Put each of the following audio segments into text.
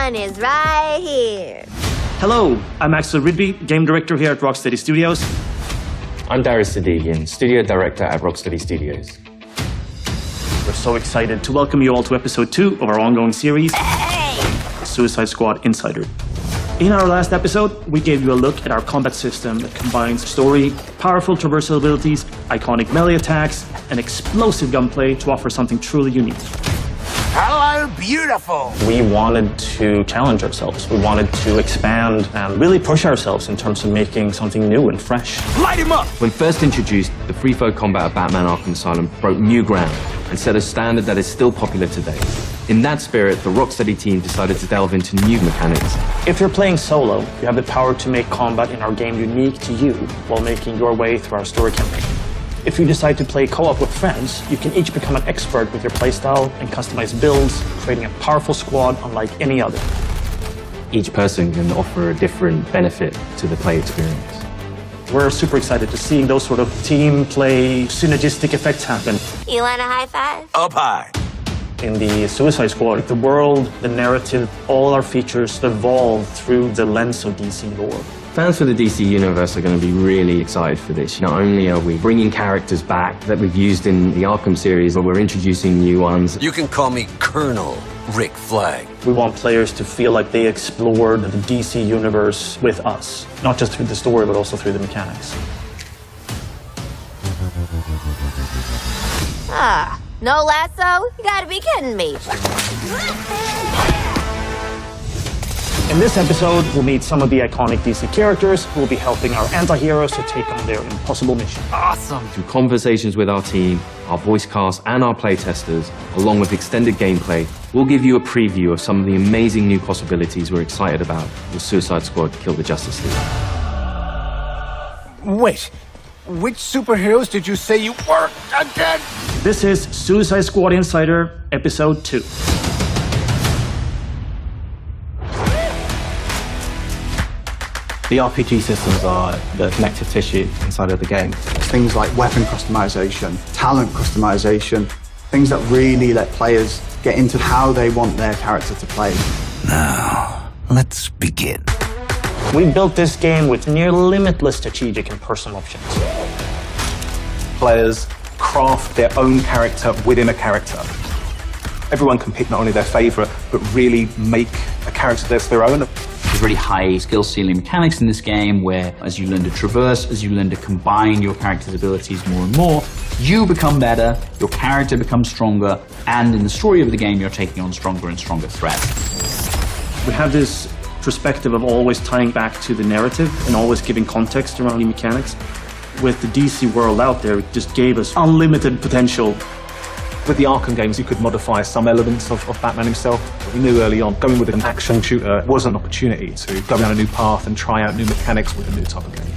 one is right here. Hello, I'm Axel Rydby, game director here at Rocksteady Studios. I'm Darius Sadigian, studio director at Rocksteady Studios. We're so excited to welcome you all to episode 2 of our ongoing series, Suicide Squad Insider. In our last episode, we gave you a look at our combat system that combines story, powerful traversal abilities, iconic melee attacks, and explosive gunplay to offer something truly unique. Hello, beautiful! We wanted to challenge ourselves. We wanted to expand and really push ourselves in terms of making something new and fresh. Light him up! When first introduced, the free-flow combat of Batman Arkham Asylum broke new ground and set a standard that is still popular today. In that spirit, the Rocksteady team decided to delve into new mechanics. If you're playing solo, you have the power to make combat in our game unique to you while making your way through our story campaign. If you decide to play co-op with friends, you can each become an expert with your playstyle and customize builds, creating a powerful squad unlike any other. Each person can offer a different benefit to the play experience. We're super excited to see those sort of team play, synergistic effects happen. You want a high five? Up high. In the Suicide Squad, the world, the narrative, all our features evolve through the lens of DC lore. Fans for the DC Universe are going to be really excited for this. Not only are we bringing characters back that we've used in the Arkham series, but we're introducing new ones. You can call me Colonel Rick Flag. We want players to feel like they explored the DC Universe with us, not just through the story, but also through the mechanics. No lasso? You gotta be kidding me. In this episode, we'll meet some of the iconic DC characters who will be helping our anti-heroes to take on their impossible mission. Awesome. Through conversations with our team, our voice cast, and our playtesters, along with extended gameplay, we'll give you a preview of some of the amazing new possibilities we're excited about with Suicide Squad Kill the Justice League. Wait, which superheroes did you say you were again? This is Suicide Squad Insider, Episode 2. The RPG systems are the connective tissue inside of the game. Things like weapon customization, talent customization, things that really let players get into how they want their character to play. Now, let's begin. We built this game with near limitless strategic and personal options. Players craft their own character within a character. Everyone can pick not only their favorite, but really make a character that's their own. There's really high skill ceiling mechanics in this game where as you learn to traverse, as you learn to combine your character's abilities more and more, you become better, your character becomes stronger, and in the story of the game, you're taking on stronger and stronger threats. We have this perspective of always tying back to the narrative and always giving context around the mechanics. With the DC world out there, it just gave us unlimited potential. With the Arkham games, you could modify some elements of Batman himself. We knew early on, going with an action shooter was an opportunity to go down a new path and try out new mechanics with a new type of game.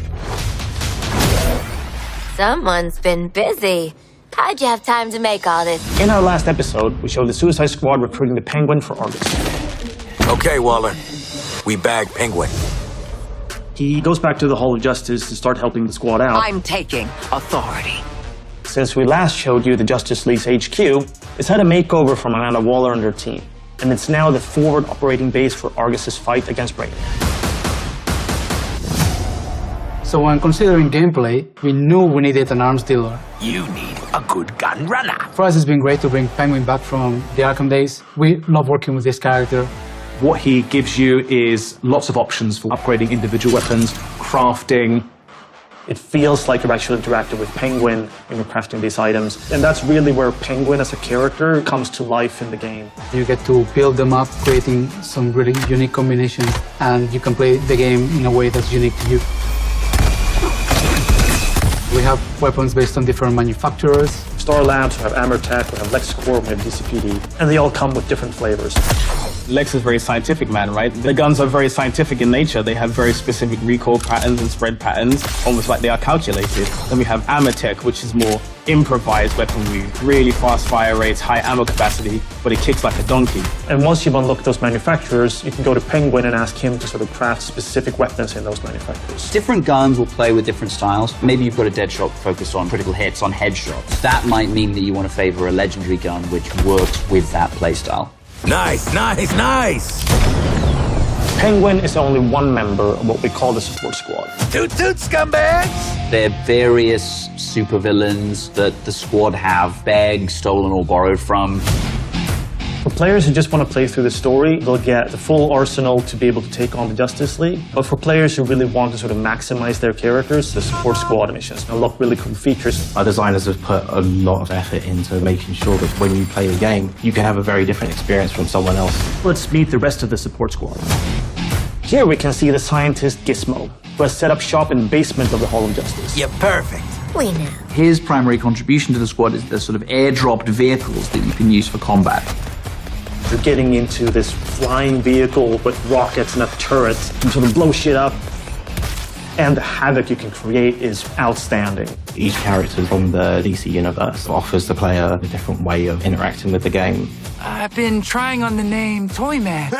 Someone's been busy. How'd you have time to make all this? In our last episode, we showed the Suicide Squad recruiting the Penguin for Argus. Okay, Waller. We bagged Penguin. He goes back to the Hall of Justice to start helping the squad out. I'm taking authority. Since we last showed you the Justice League's HQ, it's had a makeover from Amanda Waller and her team, and it's now the forward operating base for Argus's fight against Brainiac. So when considering gameplay, we knew we needed an arms dealer. You need a good gun runner. For us, it's been great to bring Penguin back from the Arkham days. We love working with this character. What he gives you is lots of options for upgrading individual weapons, crafting. It feels like you're actually interacting with Penguin when you're crafting these items, and that's really where Penguin as a character comes to life in the game. You get to build them up, creating some really unique combinations, and you can play the game in a way that's unique to you. We have weapons based on different manufacturers. Star Labs, we have Amertech, we have LexCorp, we have DCPD, and they all come with different flavors. Lex is very scientific man, right? The guns are very scientific in nature. They have very specific recoil patterns and spread patterns, almost like they are calculated. Then we have Amertech, which is more improvised weaponry, really fast fire rates, high ammo capacity, but it kicks like a donkey. And once you've unlocked those manufacturers, you can go to Penguin and ask him to sort of craft specific weapons in those manufacturers. Different guns will play with different styles. Maybe you've got a Deadshot focused on critical hits, on headshots. That might mean that you want to favor a legendary gun which works with that playstyle. Nice, nice, nice! Penguin is only one member of what we call the support squad. Toot toot, scumbags! There are various supervillains that the squad have begged, stolen, or borrowed from. For players who just want to play through the story, they'll get the full arsenal to be able to take on the Justice League. But for players who really want to sort of maximize their characters, the support squad missions unlock really cool features. Our designers have put a lot of effort into making sure that when you play the game, you can have a very different experience from someone else. Let's meet the rest of the support squad. Here we can see the scientist Gizmo, who has set up shop in the basement of the Hall of Justice. You're perfect. We know. His primary contribution to the squad is the sort of airdropped vehicles that you can use for combat. You're getting into this flying vehicle with rockets and a turret and sort of blow shit up. And the havoc you can create is outstanding. Each character from the DC universe offers the player a different way of interacting with the game. I've been trying on the name Toyman.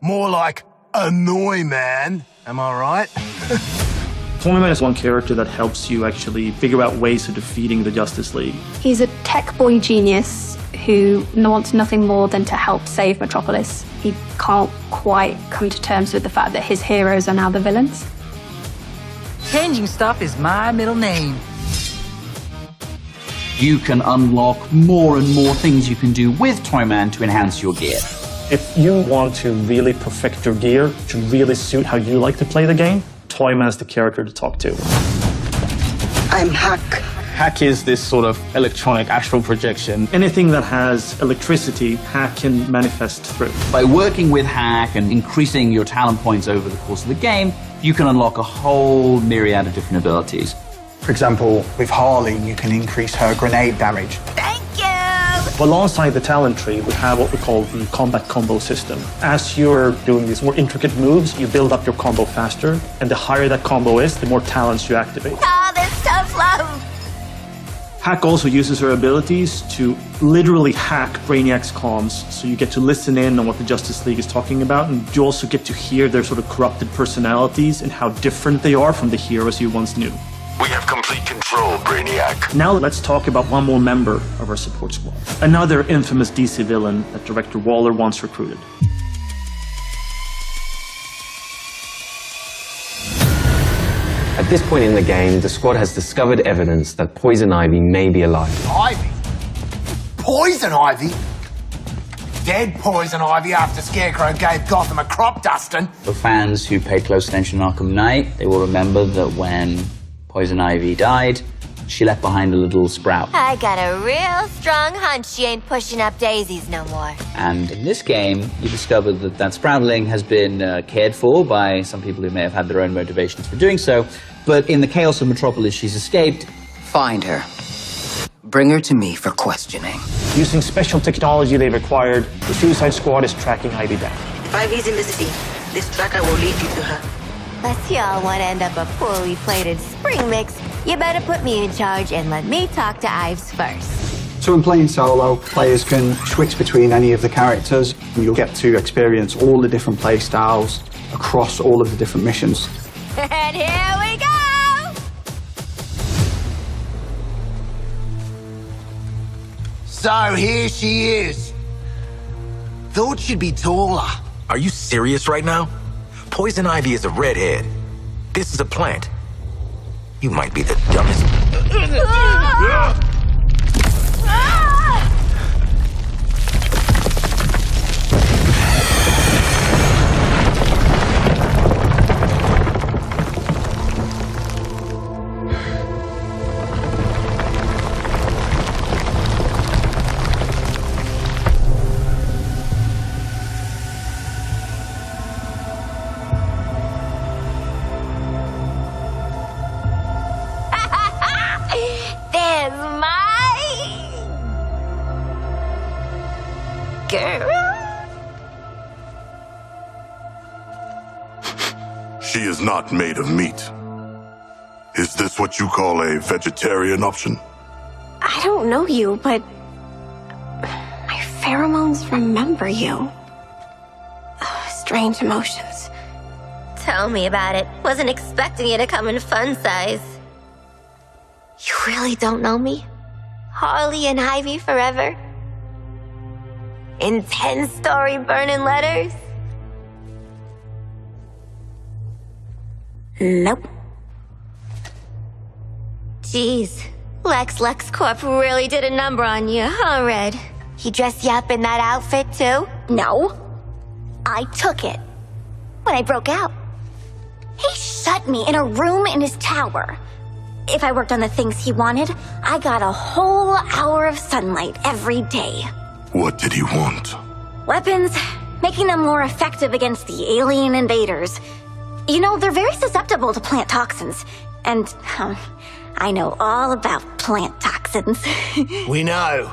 More like Annoy Man. Am I right? Toyman is one character that helps you actually figure out ways of defeating the Justice League. He's a tech boy genius who wants nothing more than to help save Metropolis. He can't quite come to terms with the fact that his heroes are now the villains. Changing stuff is my middle name. You can unlock more and more things you can do with Toyman to enhance your gear. If you want to really perfect your gear to really suit how you like to play the game, Toyman's the character to talk to. I'm Hack. Hack is this sort of electronic astral projection. Anything that has electricity, Hack can manifest through. By working with Hack and increasing your talent points over the course of the game, you can unlock a whole myriad of different abilities. For example, with Harley, you can increase her grenade damage. Thank you! Alongside the talent tree, we have what we call the combat combo system. As you're doing these more intricate moves, you build up your combo faster, and the higher that combo is, the more talents you activate. Oh, this tough love! Hack also uses her abilities to literally hack Brainiac's comms, so you get to listen in on what the Justice League is talking about, and you also get to hear their sort of corrupted personalities and how different they are from the heroes you once knew. We have complete control, Brainiac. Now let's talk about one more member of our support squad. Another infamous DC villain that Director Waller once recruited. At this point in the game, the squad has discovered evidence that Poison Ivy may be alive. Ivy? Poison Ivy? Dead Poison Ivy after Scarecrow gave Gotham a crop dusting. For fans who paid close attention in Arkham Knight, they will remember that when Poison Ivy died, she left behind a little sprout. I got a real strong hunch she ain't pushing up daisies no more. And in this game, you discover that that sproutling has been cared for by some people who may have had their own motivations for doing so. But in the chaos of Metropolis, she's escaped. Find her. Bring her to me for questioning. Using special technology they've acquired, the Suicide Squad is tracking Ivy down. If Ivy's in the city, this tracker will lead you to her. Unless y'all want to end up a poorly plated spring mix, you better put me in charge and let me talk to Ives first. So in playing solo, players can switch between any of the characters, and you'll get to experience all the different play styles across all of the different missions. And here we go! So here she is. Thought she'd be taller. Are you serious right now? Poison Ivy is a redhead. This is a plant. You might be the dumbest. There's my girl. She is not made of meat. Is this what you call a vegetarian option? I don't know you, but my pheromones remember you. Strange emotions. Tell me about it. Wasn't expecting you to come in fun size. You really don't know me? Harley and Ivy forever? In 10-story burning letters? Nope. Jeez, LexCorp really did a number on you, huh, Red? He dressed you up in that outfit, too? No. I took it. When I broke out. He shut me in a room in his tower. If I worked on the things he wanted, I got a whole hour of sunlight every day. What did he want? Weapons, making them more effective against the alien invaders. You know, they're very susceptible to plant toxins. And, I know all about plant toxins. We know.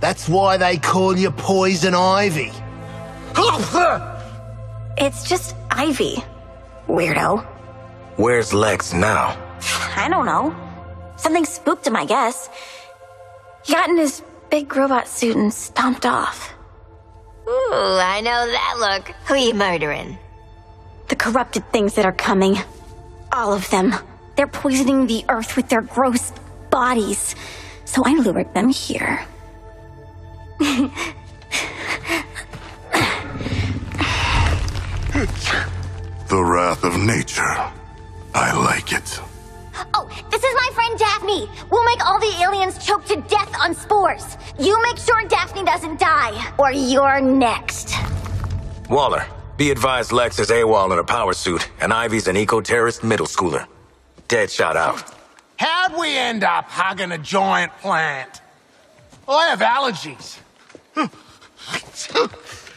That's why they call you Poison Ivy. It's just Ivy. Weirdo. Where's Lex now? I don't know. Something spooked him, I guess. He got in his big robot suit and stomped off. Ooh, I know that look. Who you murdering? The corrupted things that are coming. All of them. They're poisoning the earth with their gross bodies. So I lured them here. The wrath of nature. I like it. Oh, this is my friend Daphne. We'll make all the aliens choke to death on spores. You make sure Daphne doesn't die, or you're next. Waller, be advised Lex is AWOL in a power suit, and Ivy's an eco-terrorist middle schooler. Deadshot out. How'd we end up hugging a giant plant? I have allergies.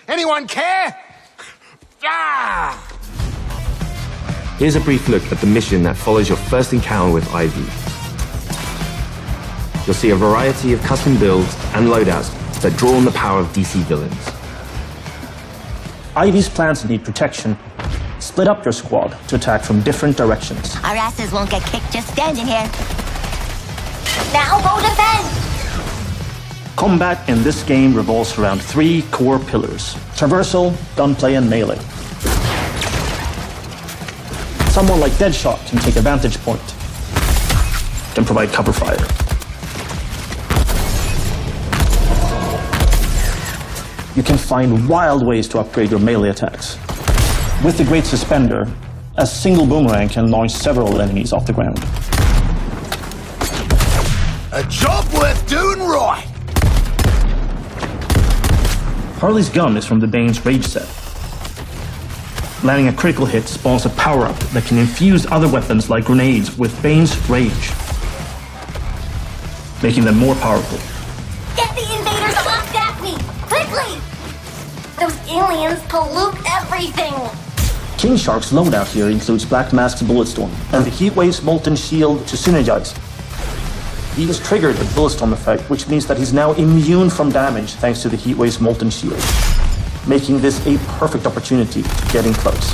Anyone care? Ah! Here's a brief look at the mission that follows your first encounter with Ivy. You'll see a variety of custom builds and loadouts that draw on the power of DC villains. Ivy's plans need protection. Split up your squad to attack from different directions. Our asses won't get kicked just standing here. Now go defend! Combat in this game revolves around 3 core pillars: traversal, gunplay, and melee. Someone like Deadshot can take a vantage point, can provide cover fire. You can find wild ways to upgrade your melee attacks. With the Great Suspender, a single boomerang can launch several enemies off the ground. A job worth doing right! Harley's gun is from the Bane's Rage set. Landing a critical hit spawns a power-up that can infuse other weapons like grenades with Bane's Rage, making them more powerful. Get the invaders off Daphne! Quickly! Those aliens pollute everything! King Shark's loadout here includes Black Mask's Bulletstorm and the Heatwave's Molten Shield to synergize. He has triggered the Bulletstorm effect, which means that he's now immune from damage thanks to the Heatwave's Molten Shield, making this a perfect opportunity to get in close.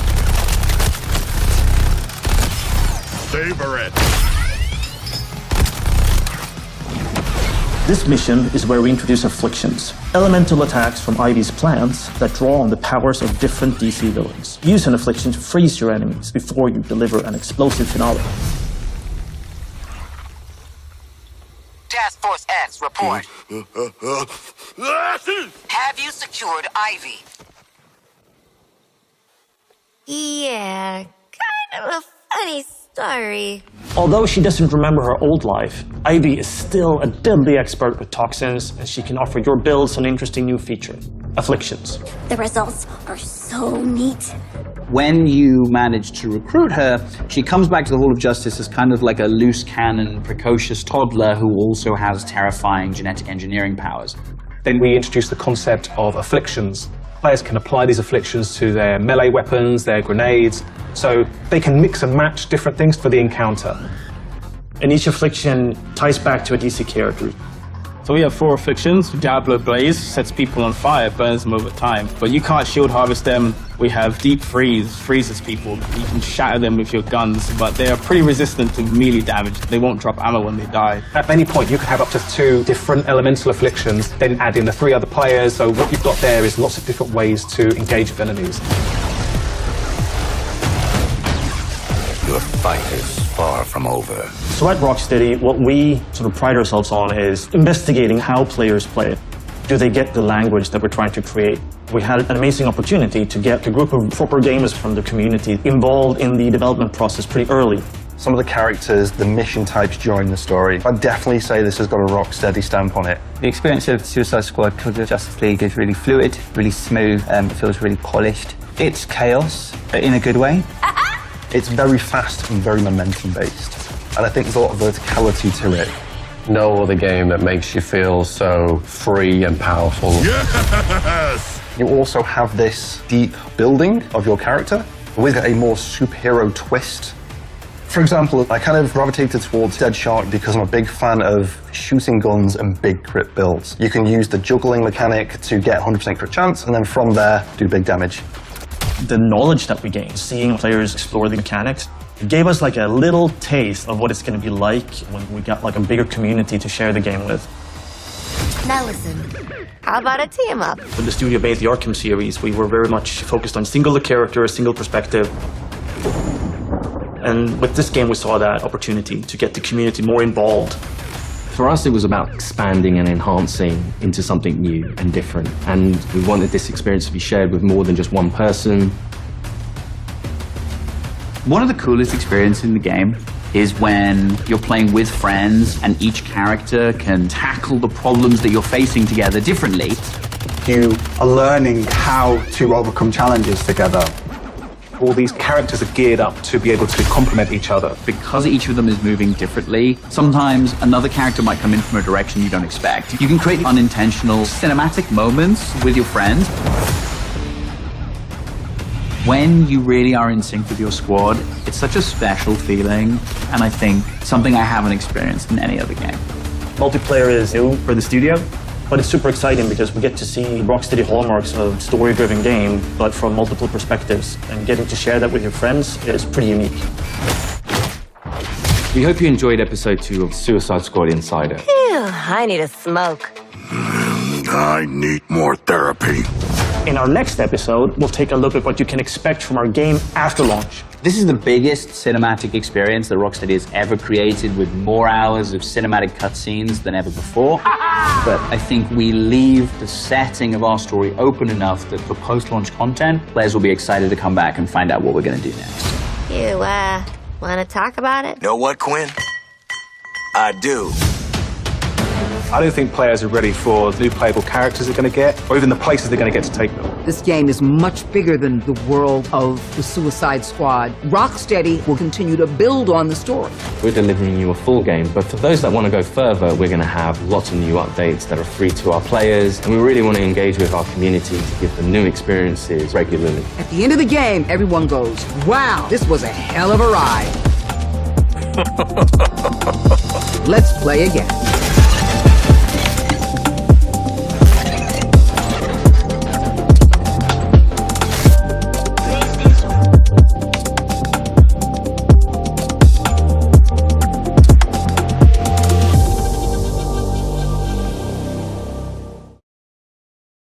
Savor it. This mission is where we introduce afflictions, elemental attacks from Ivy's plans that draw on the powers of different DC villains. Use an affliction to freeze your enemies before you deliver an explosive finale. Task Force X, report. Have you secured Ivy? Yeah, kind of a funny story. Although she doesn't remember her old life, Ivy is still a deadly expert with toxins, and she can offer your builds an interesting new feature: afflictions. The results are so neat. When you manage to recruit her, she comes back to the Hall of Justice as kind of like a loose cannon, precocious toddler who also has terrifying genetic engineering powers. Then we introduce the concept of afflictions. Players can apply these afflictions to their melee weapons, their grenades, so they can mix and match different things for the encounter. And each affliction ties back to a DC character. So we have 4 afflictions. Diablo Blaze sets people on fire, burns them over time. But you can't shield harvest them. We have Deep Freeze, freezes people. You can shatter them with your guns, but they are pretty resistant to melee damage. They won't drop ammo when they die. At any point, you can have up to 2 different elemental afflictions, then add in the 3 other players, so what you've got there is lots of different ways to engage with enemies. Your fight is far from over. So at Rocksteady, what we sort of pride ourselves on is investigating how players play. Do they get the language that we're trying to create? We had an amazing opportunity to get a group of proper gamers from the community involved in the development process pretty early. Some of the characters, the mission types during the story, I'd definitely say this has got a Rocksteady stamp on it. The experience of Suicide Squad Kill the Justice League is really fluid, really smooth, it feels really polished. It's chaos, but in a good way. It's very fast and very momentum-based, and I think there's a lot of verticality to it. No other game that makes you feel so free and powerful. Yes! You also have this deep building of your character with a more superhero twist. For example, I kind of gravitated towards Deadshot because I'm a big fan of shooting guns and big crit builds. You can use the juggling mechanic to get 100% crit chance, and then from there, do big damage. The knowledge that we gained, seeing players explore the mechanics, it gave us like a little taste of what it's going to be like when we got like a bigger community to share the game with. Now listen, how about a team up? When the studio made the Arkham series, we were very much focused on single character, single perspective. And with this game, we saw that opportunity to get the community more involved. For us, it was about expanding and enhancing into something new and different. And we wanted this experience to be shared with more than just one person. One of the coolest experiences in the game is when you're playing with friends and each character can tackle the problems that you're facing together differently. You are learning how to overcome challenges together. All these characters are geared up to be able to complement each other. Because each of them is moving differently, sometimes another character might come in from a direction you don't expect. You can create unintentional cinematic moments with your friends. When you really are in sync with your squad, it's such a special feeling, and I think something I haven't experienced in any other game. Multiplayer is new for the studio, but it's super exciting because we get to see Rocksteady hallmarks of story-driven game, but from multiple perspectives, and getting to share that with your friends is pretty unique. We hope you enjoyed episode 2 of Suicide Squad Insider. Phew, I need a smoke. I need more therapy. In our next episode, we'll take a look at what you can expect from our game after launch. This is the biggest cinematic experience that Rocksteady has ever created, with more hours of cinematic cutscenes than ever before. But I think we leave the setting of our story open enough that for post-launch content, players will be excited to come back and find out what we're going to do next. You, want to talk about it? Know what, Quinn? I do. I don't think players are ready for the new playable characters they're going to get, or even the places they're going to get to take them. This game is much bigger than the world of the Suicide Squad. Rocksteady will continue to build on the story. We're delivering you a full game, but for those that want to go further, we're going to have lots of new updates that are free to our players, and we really want to engage with our community to give them new experiences regularly. At the end of the game, everyone goes, wow, this was a hell of a ride. Let's play again.